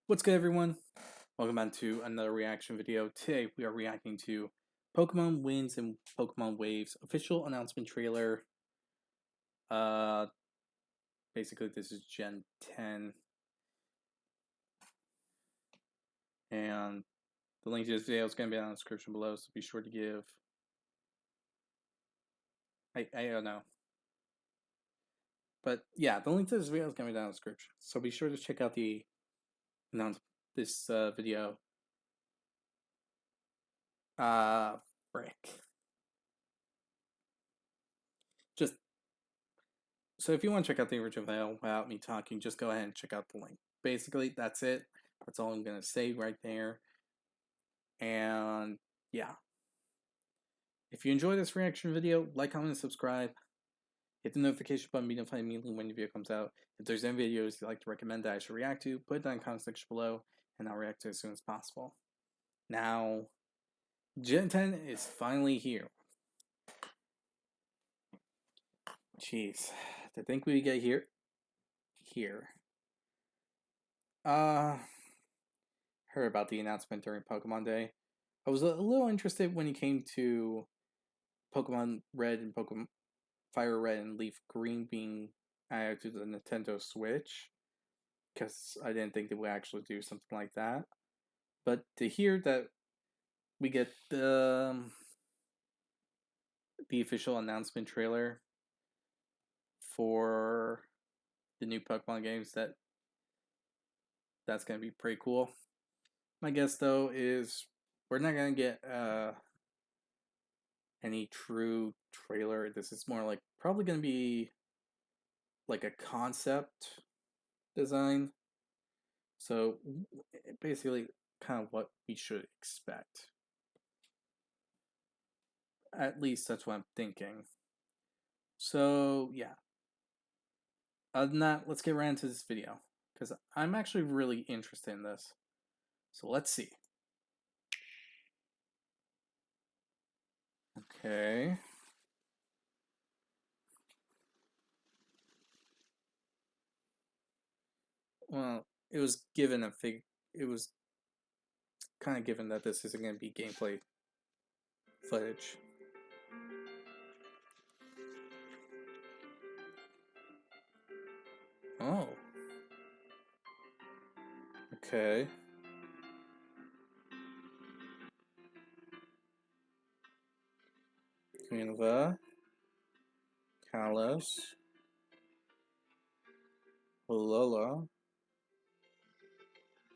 What's good, everyone? Welcome back to another reaction video. Today we are reacting to Pokemon Winds and Pokemon Waves official announcement trailer. Uh, Basically this is Gen 10, and the link to this video is going to be in the description below. So be sure to give. I don't know, but yeah, the link to this video is going to be down in the description. So be sure to check out the this video. Frick. Just So if you want to check out the original video without me talking, just go ahead and check out the link. Basically, that's it. That's all I'm going to say right there. And yeah. If you enjoyed this reaction video, like, comment, and subscribe. Hit the notification button to be notified immediately when the video comes out. If there's any videos you'd like to recommend that I should react to, put it down in the comment section below, and I'll react to it as soon as possible. Now, Gen 10 is finally here. Jeez. To think we get here. Uh, Heard about the announcement during Pokemon Day. I was a little interested when it came to Pokemon Red and Pokemon Fire Red and Leaf Green being added to the Nintendo Switch, because I didn't think they would actually do something like that. But to hear that we get the official announcement trailer for the new Pokemon games, that's gonna be pretty cool. My guess though is we're not gonna get any true trailer. This is more like probably gonna be like a concept design. So basically kind of what we should expect. At least that's what I'm thinking. So yeah. Other than that, let's get right into this video, because I'm actually really interested in this. So let's see. Okay. Well, it was kind of given that this isn't going to be gameplay footage. Oh. Okay. Unova, Kalos, Alola,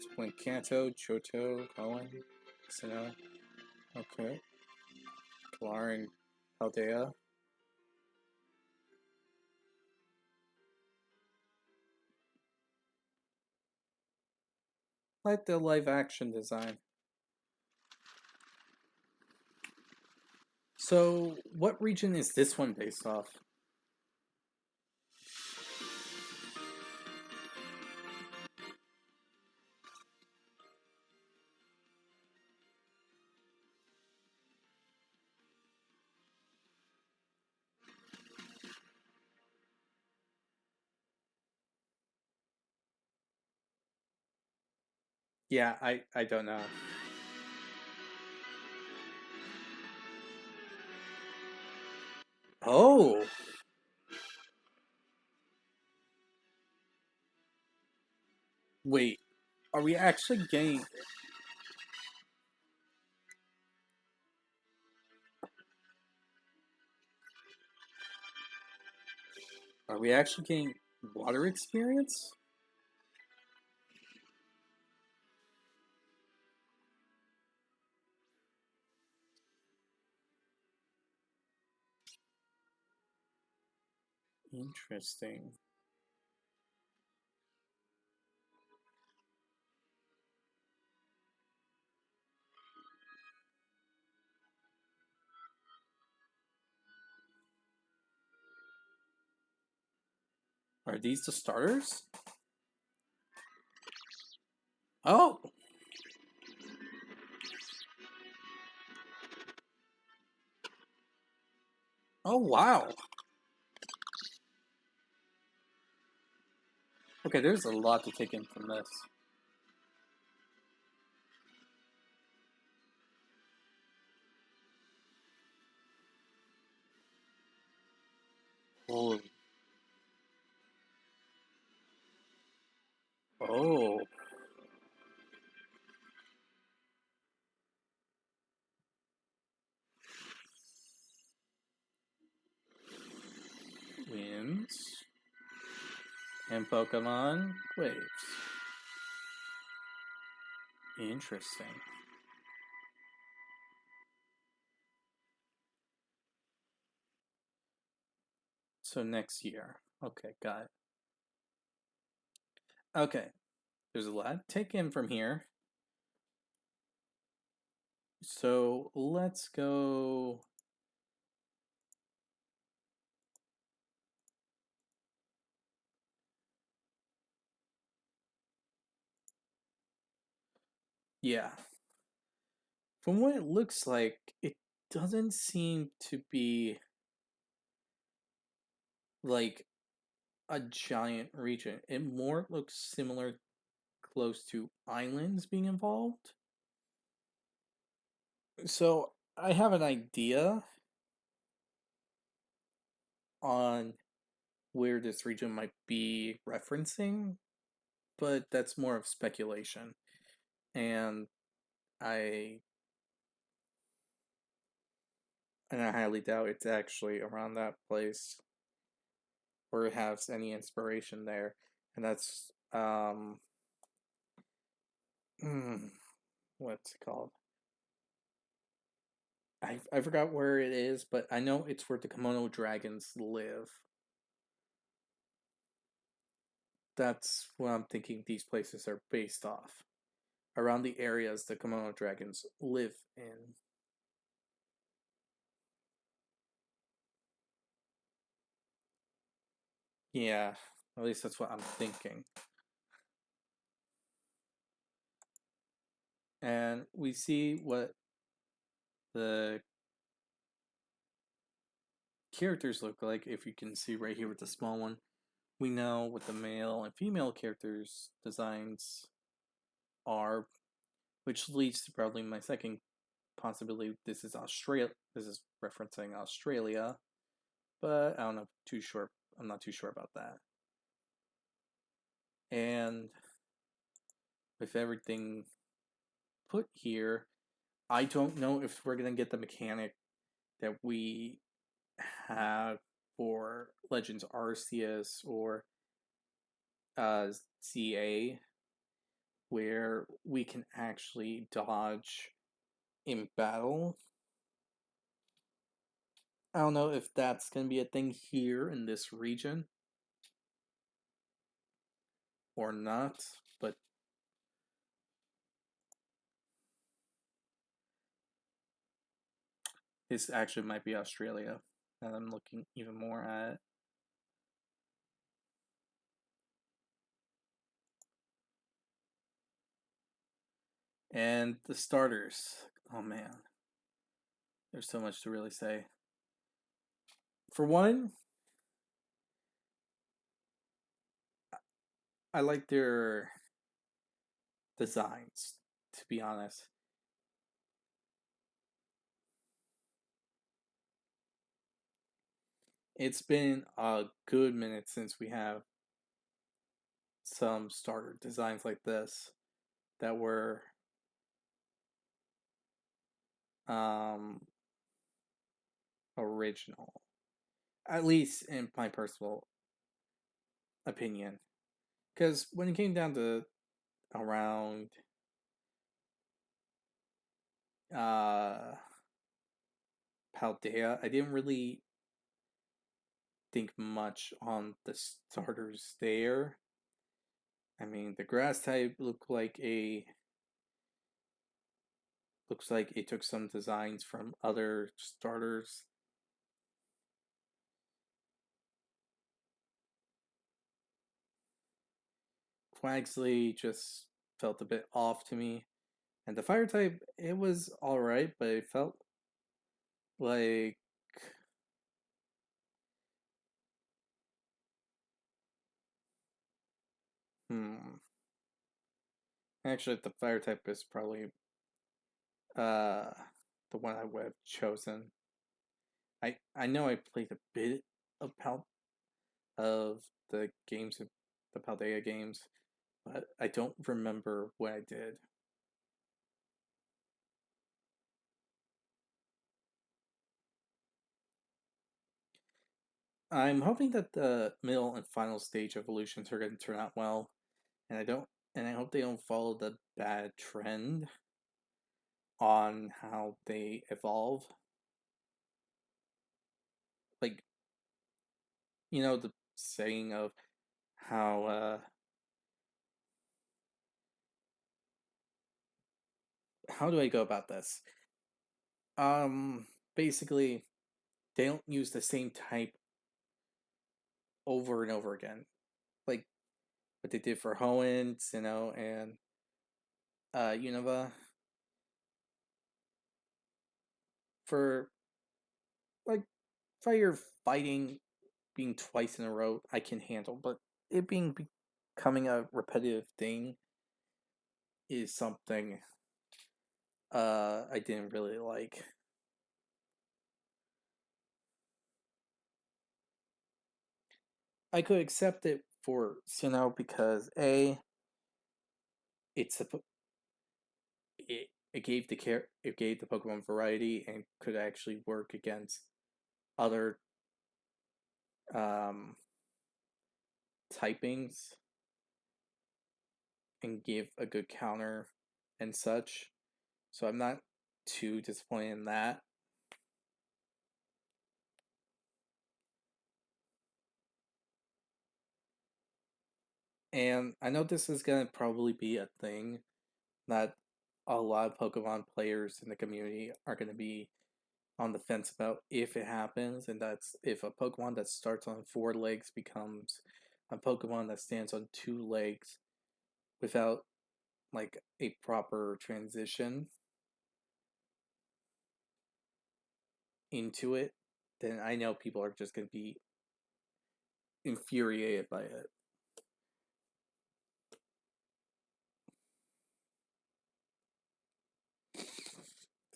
Split Kanto, Johto, Cohen, Sinnoh. Okay. Galar and Paldea. Like the live action design. So, what region is this one based off? Yeah, I don't know. Oh! Wait, are we actually getting... Are we actually getting water experience? Interesting. Are these the starters? Oh! Oh, wow. Okay, there's a lot to take in from this. Oh, oh, winds and Pokemon waves. Interesting. So next year. Okay, got it. Okay, there's a lot to take in from here. So let's go. Yeah, from what it looks like, it doesn't seem to be like a giant region. It more looks similar, close to islands being involved. So I have an idea on where this region might be referencing, but that's more of speculation. And I I highly doubt it's actually around that place or it has any inspiration there. And that's hmm, what's it called? I forgot where it is, but I know it's where the Komodo dragons live. That's what I'm thinking these places are based off. Around the areas the Komodo dragons live in. Yeah, at least that's what I'm thinking. And we see what the characters look like. If you can see right here with the small one, we know what the male and female characters' designs are, which leads to probably my second possibility. This is Australia. This is referencing Australia, but I don't know. Too sure. I'm not too sure about that. And with everything put here, I don't know if we're gonna get the mechanic that we have for Legends Arceus or CA, where we can actually dodge in battle. I don't know if that's gonna be a thing here in this region or not, but this actually might be Australia. And I'm looking even more at it. And the starters. Oh man, there's so much to really say. For one, I like their designs, to be honest. It's been a good minute since we have some starter designs like this that were um, original, at least in my personal opinion. Because when it came down to around uh, Paldea, I didn't really think much on the starters there. I mean, the grass type looks like it took some designs from other starters. Quaxley just felt a bit off to me. And the fire type, it was alright, but it felt like hmm. Actually, the fire type is probably uh the one I would have chosen. I know I played a bit of of the games, the Paldea games, but I don't remember what I did. I'm hoping that the middle and final stage evolutions are going to turn out well, and I hope they don't follow the bad trend on how they evolve. Like, the saying of how do I go about this? Um, Basically, they don't use the same type over and over again. Like what they did for Hoenn, and Unova. For like fire fighting being twice in a row, I can handle, but it becoming a repetitive thing is something I didn't really like. I could accept it for Sinnoh because it's a it gave the Pokemon variety and could actually work against other um, typings and give a good counter and such. So I'm not too disappointed in that. And I know this is gonna probably be a thing that a lot of Pokemon players in the community are gonna be on the fence about if it happens, and that's if a Pokemon that starts on four legs becomes a Pokemon that stands on two legs without like a proper transition into it, then I know people are just gonna be infuriated by it.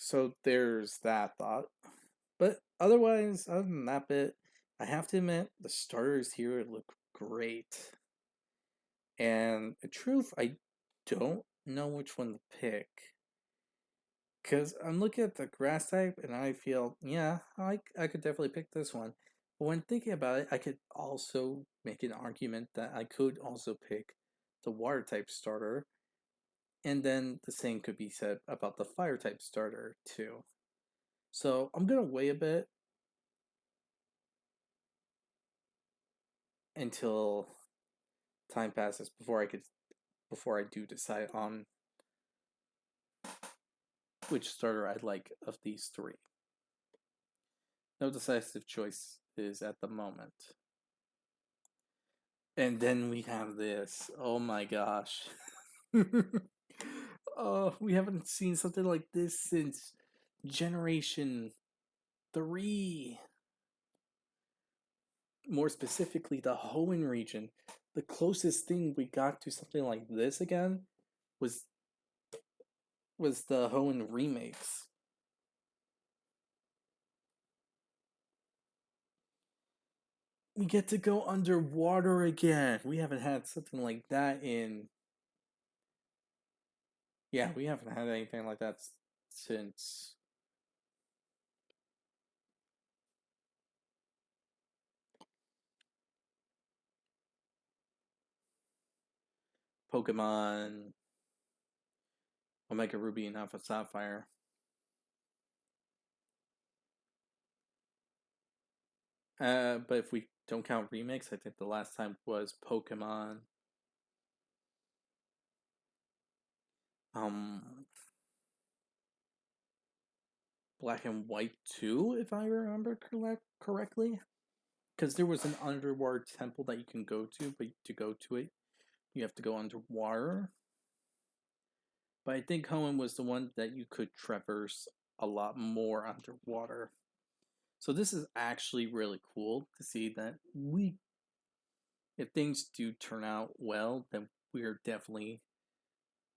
So there's that thought. But otherwise, other than that bit, I have to admit the starters here look great. And the truth, I don't know which one to pick. Because I'm looking at the grass type and I feel, yeah, I could definitely pick this one. But when thinking about it, I could also make an argument that I could also pick the water type starter. And then the same could be said about the fire type starter, too. So I'm going to wait a bit until time passes before I do decide on which starter I'd like of these three. No decisive choice is at the moment. And then we have this. Oh my gosh. Oh, we haven't seen something like this since Generation 3. More specifically, the Hoenn region. The closest thing we got to something like this again was the Hoenn remakes. We get to go underwater again. We haven't had something like that in. Yeah, we haven't had anything like that since Pokemon Omega Ruby and Alpha Sapphire. But if we don't count remakes, I think the last time was Pokemon um Black and White 2, if I remember correctly. Because there was an underwater temple that you can go to, but to go to it, you have to go underwater. But I think Hoenn was the one that you could traverse a lot more underwater. So this is actually really cool to see that if things do turn out well, then we're definitely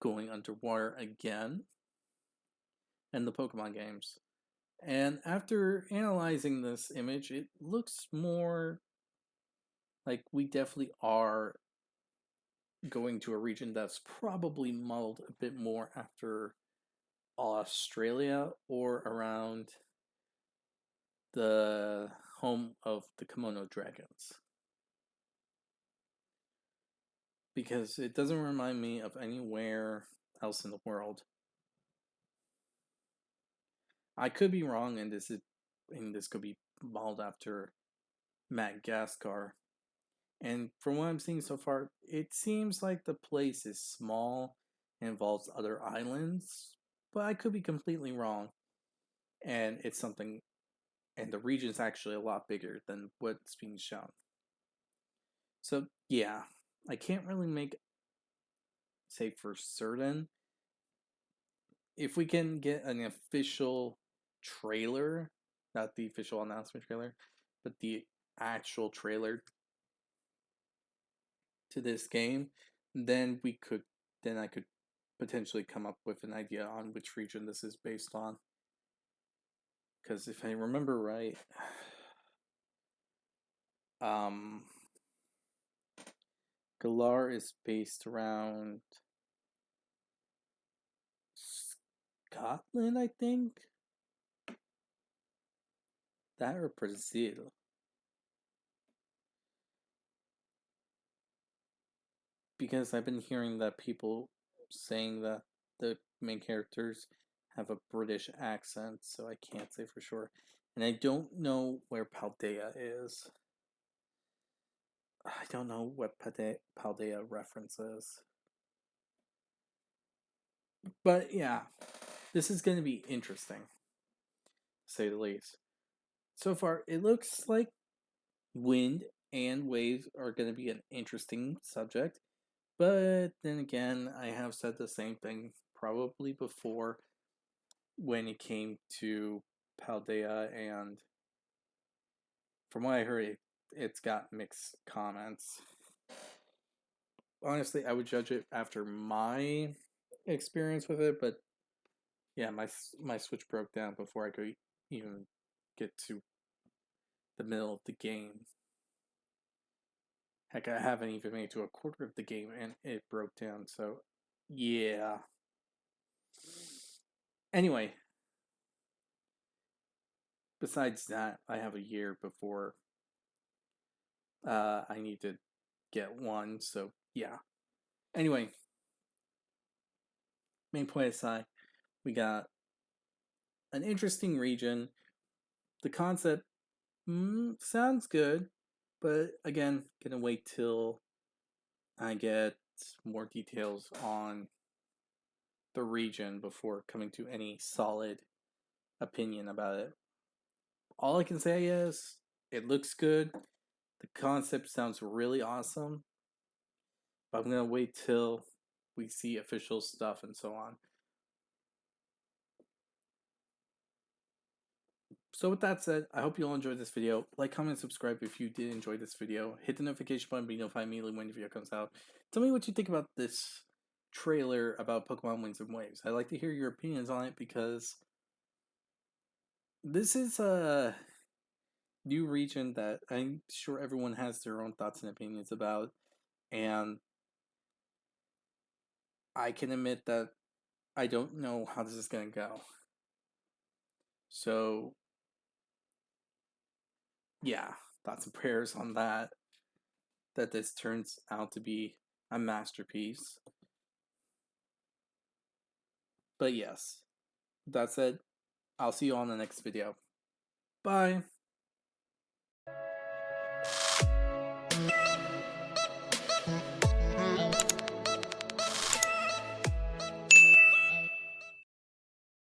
going underwater again in the Pokemon games. And after analyzing this image, it looks more Like, we definitely are going to a region that's probably modeled a bit more after Australia or around the home of the kimono dragons. Because it doesn't remind me of anywhere else in the world. I could be wrong, and this could be modeled after Madagascar. And from what I'm seeing so far, it seems like the place is small and involves other islands, but I could be completely wrong. And it's something, and the region is actually a lot bigger than what's being shown. So yeah, I can't really say for certain. If we can get an official trailer, not the official announcement trailer, but the actual trailer to this game, then I could potentially come up with an idea on which region this is based on. Because if I remember right, um, Galar is based around Scotland, I think. That or Brazil. Because I've been hearing that people saying that the main characters have a British accent, so I can't say for sure. And I don't know where Paldea is. I don't know what Paldea references. But yeah, this is going to be interesting, to say the least. So far, it looks like wind and waves are going to be an interesting subject. But then again, I have said the same thing probably before when it came to Paldea, and from what I heard, it's got mixed comments. Honestly, I would judge it after my experience with it, but yeah, my Switch broke down before I could even get to the middle of the game. Heck, I haven't even made it to a quarter of the game, and it broke down. So, yeah. Anyway, besides that, I have a year before I need to get one. So, yeah. Anyway, main point aside, we got an interesting region. The concept sounds good, but again, gonna wait till I get more details on the region before coming to any solid opinion about it. All I can say is it looks good. The concept sounds really awesome, but I'm gonna wait till we see official stuff and so on. So with that said, I hope you all enjoyed this video. Like, comment, subscribe if you did enjoy this video. Hit the notification button to be notified immediately when the video comes out. Tell me what you think about this trailer about Pokemon Winds and Waves. I'd like to hear your opinions on it because this is a new region that I'm sure everyone has their own thoughts and opinions about. And I can admit that I don't know how this is going to go. So, yeah, thoughts and prayers on that. That this turns out to be a masterpiece. But yes, that said, I'll see you on the next video. Bye!